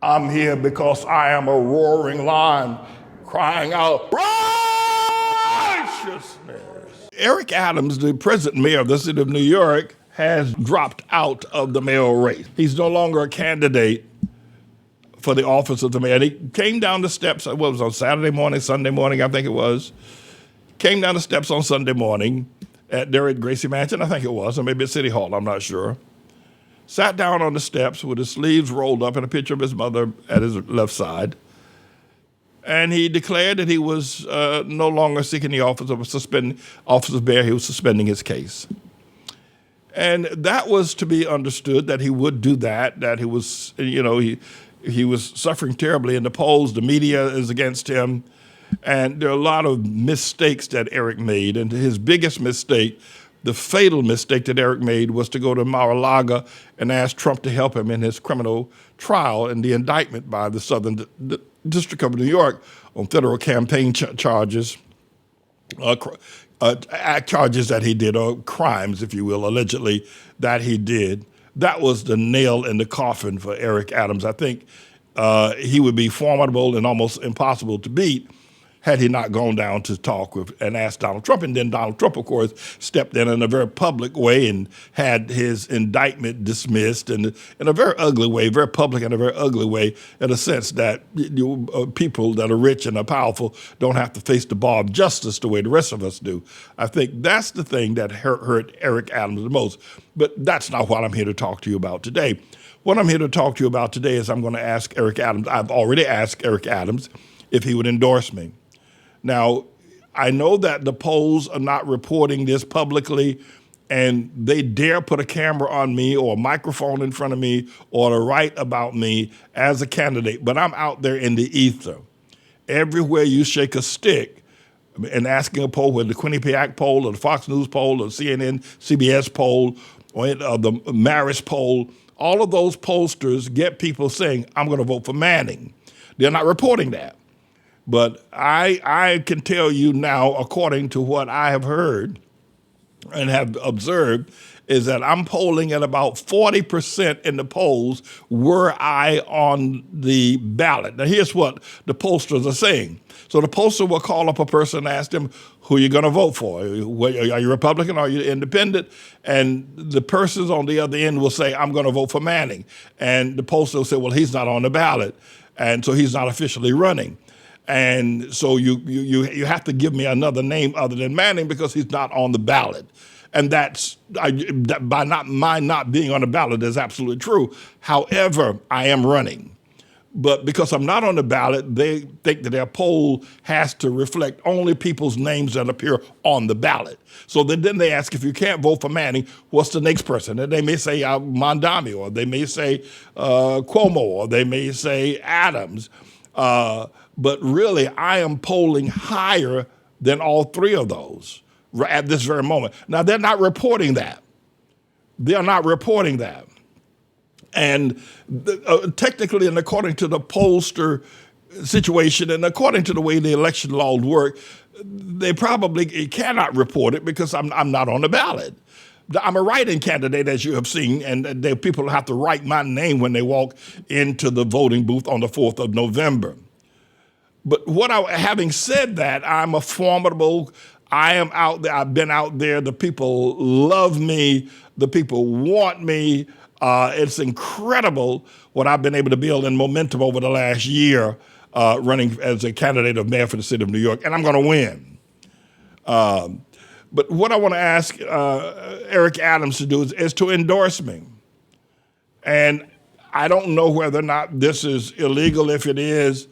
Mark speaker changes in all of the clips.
Speaker 1: I'm here because I am a roaring lion crying out righteousness. Eric Adams, the present mayor of the city of New York, has dropped out of the mayoral race. He's no longer a candidate for the office of the mayor. And he came down the steps, what was it, on Saturday morning, Sunday morning, I think it was. Came down the steps on Sunday morning there at Gracie Mansion, I think it was, or maybe at City Hall, I'm not sure. Sat down on the steps with his sleeves rolled up and a picture of his mother at his left side. And he declared that he was no longer seeking the office of mayor. He was suspending his case. And that was to be understood that he would do that he was, he was suffering terribly in the polls. The media is against him. And there are a lot of mistakes that Eric made. And his biggest mistake, the fatal mistake that Eric made, was to go to Mar-a-Lago and ask Trump to help him in his criminal trial and the indictment by the Southern District of New York on federal campaign charges, charges that he did, or crimes, if you will, allegedly that he did. That was the nail in the coffin for Eric Adams. I think he would be formidable and almost impossible to beat had he not gone down to talk with and asked Donald Trump. And then Donald Trump, of course, stepped in a very public way and had his indictment dismissed in a very ugly way, very public in a very ugly way, in a sense that people that are rich and are powerful don't have to face the bar of justice the way the rest of us do. I think that's the thing that hurt Eric Adams the most. But that's not what I'm here to talk to you about today. What I'm here to talk to you about today is I'm going to ask Eric Adams. I've already asked Eric Adams if he would endorse me. Now, I know that the polls are not reporting this publicly, and they dare put a camera on me or a microphone in front of me or to write about me as a candidate, but I'm out there in the ether. Everywhere you shake a stick and asking a poll, whether the Quinnipiac poll or the Fox News poll or the CNN, CBS poll or the Marist poll, all of those pollsters get people saying, I'm going to vote for Manning. They're not reporting that. But I can tell you now, according to what I have heard and have observed, is that I'm polling at about 40% in the polls were I on the ballot. Now, here's what the pollsters are saying. So the pollster will call up a person and ask them, who are you going to vote for? Are you Republican or are you independent? And the persons on the other end will say, I'm going to vote for Manning. And the pollster will say, well, he's not on the ballot, and so he's not officially running. And so you have to give me another name other than Manning because he's not on the ballot. And that's, by my not being on the ballot is absolutely true. However, I am running. But because I'm not on the ballot, they think that their poll has to reflect only people's names that appear on the ballot. So then they ask, if you can't vote for Manning, what's the next person? And they may say Mondami, or they may say Cuomo, or they may say Adams. But really, I am polling higher than all three of those at this very moment. Now, they're not reporting that. They're not reporting that. And technically, and according to the pollster situation, and according to the way the election laws work, they probably cannot report it because I'm not on the ballot. I'm a write-in candidate, as you have seen, and people have to write my name when they walk into the voting booth on the 4th of November. But having said that, I'm a formidable, I am out there, I've been out there, the people love me, the people want me. It's incredible what I've been able to build in momentum over the last year running as a candidate of mayor for the city of New York, and I'm going to win. But what I want to ask Eric Adams to do is to endorse me. And I don't know whether or not this is illegal. If it is,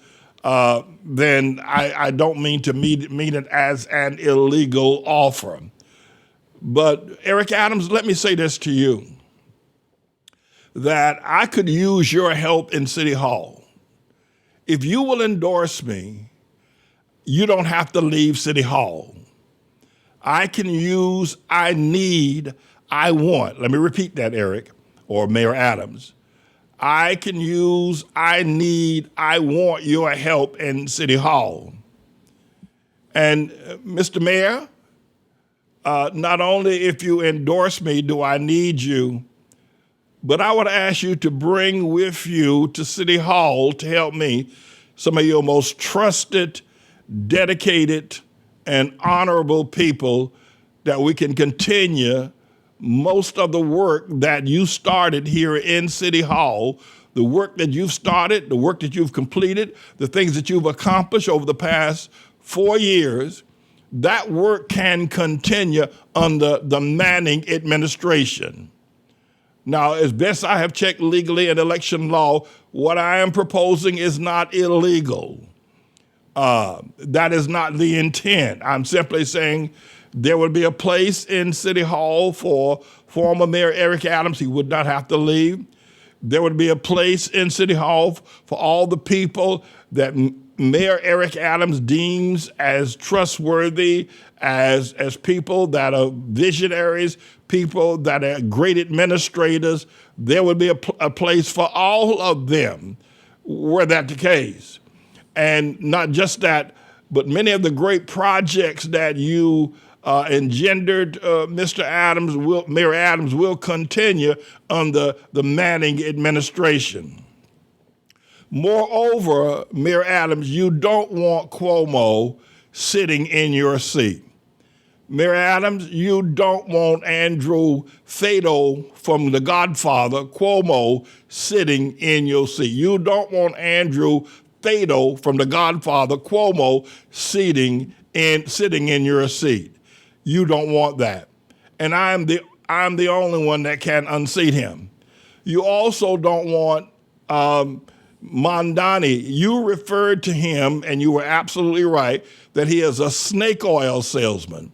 Speaker 1: then I don't mean to mean it as an illegal offer. But Eric Adams, let me say this to you, that I could use your help in City Hall. If you will endorse me, you don't have to leave City Hall. I can use, I need, I want. Let me repeat that, Eric, or Mayor Adams. I can use, I need, I want your help in City Hall. And Mr. Mayor, not only if you endorse me do I need you, But I would ask you to bring with you to City Hall to help me some of your most trusted, dedicated, and honorable people that we can continue most of the work that you started here in City Hall, the work that you've started, the work that you've completed, the things that you've accomplished over the past 4 years. That work can continue under the Manning administration. Now, as best I have checked legally in election law, what I am proposing is not illegal. That is not the intent. I'm simply saying there would be a place in City Hall for former Mayor Eric Adams. He would not have to leave. There would be a place in City Hall for all the people that Mayor Eric Adams deems as trustworthy, as people that are visionaries, people that are great administrators. There would be a place for all of them were that the case. And not just that, but many of the great projects that you engendered, Mr. Adams, Mayor Adams, will continue under the Manning administration. Moreover, Mayor Adams, you don't want Cuomo sitting in your seat. Mayor Adams, you don't want Andrew Fado from The Godfather, Cuomo, sitting in your seat. You don't want Andrew Fado from The Godfather, Cuomo, sitting in your seat. You don't want that. And I'm the only one that can unseat him. You also don't want Mondani. You referred to him, and you were absolutely right, that he is a snake oil salesman.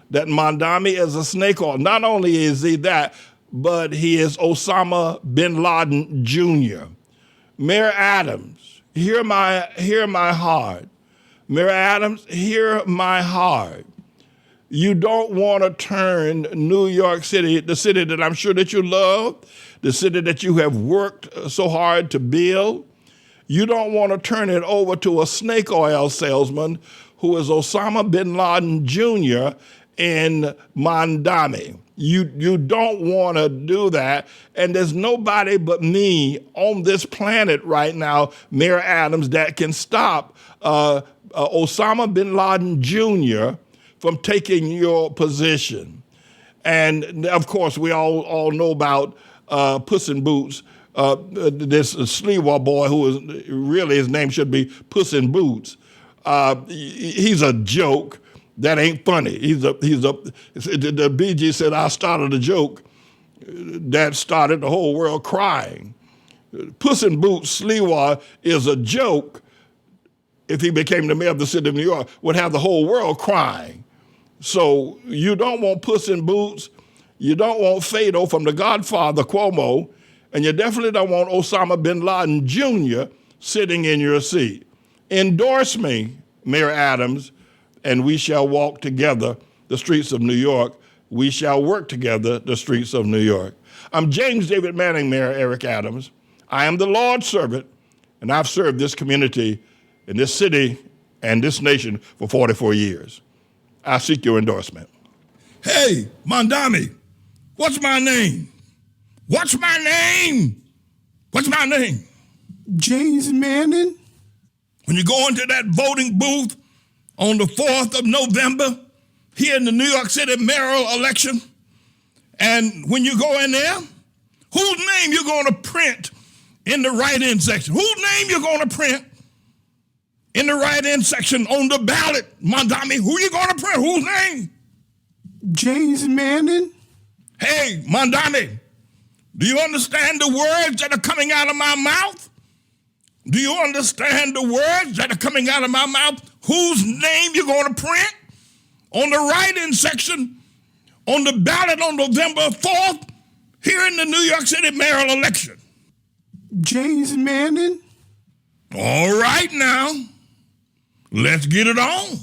Speaker 1: That Mondani is a snake oil. Not only is he that, but he is Osama bin Laden Jr. Mayor Adams, hear my heart. Mayor Adams, hear my heart. You don't want to turn New York City, the city that I'm sure that you love, the city that you have worked so hard to build, you don't want to turn it over to a snake oil salesman who is Osama bin Laden Jr. in Mondani. You don't want to do that. And there's nobody but me on this planet right now, Mayor Adams, that can stop Osama bin Laden Jr. from taking your position. And of course, we all know about Puss in Boots, this Sleewall boy who is really, his name should be Puss in Boots. He's a joke. That ain't funny. The BG said, I started a joke that started the whole world crying. Puss in Boots, Sleewall, is a joke. If he became the mayor of the city of New York, would have the whole world crying. So you don't want Puss in Boots, you don't want Fado from The Godfather, Cuomo, and you definitely don't want Osama bin Laden Jr. sitting in your seat. Endorse me, Mayor Adams, and we shall walk together the streets of New York. We shall work together the streets of New York. I'm James David Manning, Mayor Eric Adams. I am the Lord's servant, and I've served this community in this city and this nation for 44 years. I seek your endorsement. Hey, Mondani, what's my name? What's my name? What's my name?
Speaker 2: James Manning.
Speaker 1: When you go into that voting booth on the 4th of November here in the New York City mayoral election, and when you go in there, whose name you're going to print in the write-in section? Whose name you're going to print in the write-in section on the ballot? Mondani, who you going to print? Whose name?
Speaker 2: James Manning.
Speaker 1: Hey, Mondani, do you understand the words that are coming out of my mouth? Do you understand the words that are coming out of my mouth? Whose name you're going to print on the write-in section on the ballot on November 4th here in the New York City mayoral election?
Speaker 2: James Manning.
Speaker 1: All right now, let's get it on.